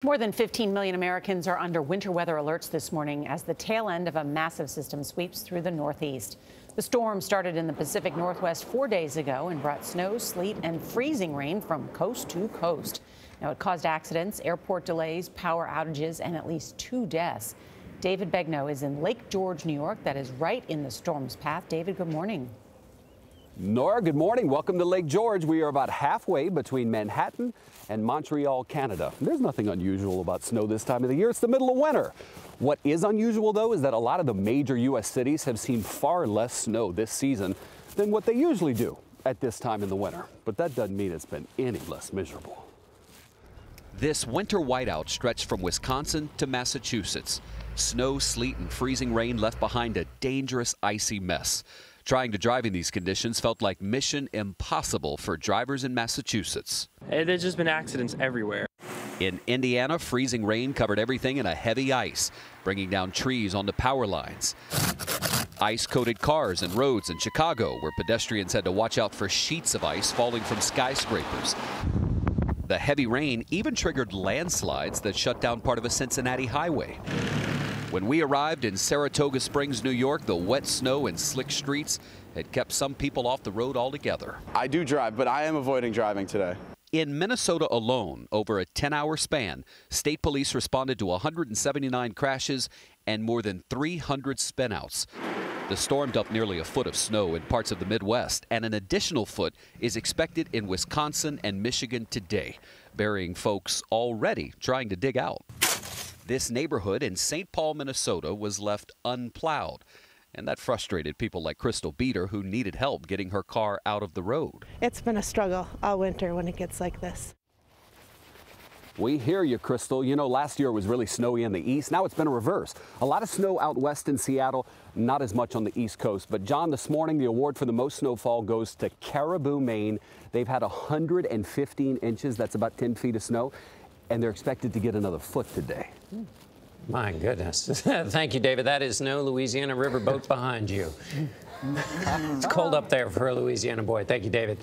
More than 15 million Americans are under winter weather alerts this morning as the tail end of a massive system sweeps through the Northeast. The storm started in the Pacific Northwest 4 days ago and brought snow, sleet, and freezing rain from coast to coast. Now, it caused accidents, airport delays, power outages, and at least 2 deaths. David Begnaud is in Lake George, New York. That is right in the storm's path. David, good morning. Nora, good morning. Welcome to Lake George. We are about halfway between Manhattan and Montreal, Canada. There's nothing unusual about snow this time of the year. It's the middle of winter. What is unusual, though, is that a lot of the major U.S. cities have seen far less snow this season than what they usually do at this time in the winter. But that doesn't mean it's been any less miserable. This winter whiteout stretched from Wisconsin to Massachusetts. Snow, sleet, and freezing rain left behind a dangerous, icy mess. Trying to drive in these conditions felt like mission impossible for drivers in Massachusetts. There's just been accidents everywhere. In Indiana, freezing rain covered everything in a heavy ice, bringing down trees onto power lines. Ice-coated cars and roads in Chicago, where pedestrians had to watch out for sheets of ice falling from skyscrapers. The heavy rain even triggered landslides that shut down part of a Cincinnati highway. When we arrived in Saratoga Springs, New York, the wet snow and slick streets had kept some people off the road altogether. I do drive, but I am avoiding driving today. In Minnesota alone, over a 10-hour span, state police responded to 179 crashes and more than 300 spinouts. The storm dumped nearly a foot of snow in parts of the Midwest, and an additional foot is expected in Wisconsin and Michigan today, burying folks already trying to dig out. This neighborhood in St. Paul, Minnesota was left unplowed, and that frustrated people like Crystal Beater, who needed help getting her car out of the road. It's been a struggle all winter when it gets like this. We hear you, Crystal. You know, last year it was really snowy in the east. Now it's been a reverse. A lot of snow out west in Seattle, not as much on the east coast. But John, this morning the award for the most snowfall goes to Caribou, Maine. They've had 115 inches. That's about 10 feet of snow. And they're expected to get another foot today. My goodness. Thank you, David. That is no Louisiana riverboat behind you. It's cold up there for a Louisiana boy. Thank you, David.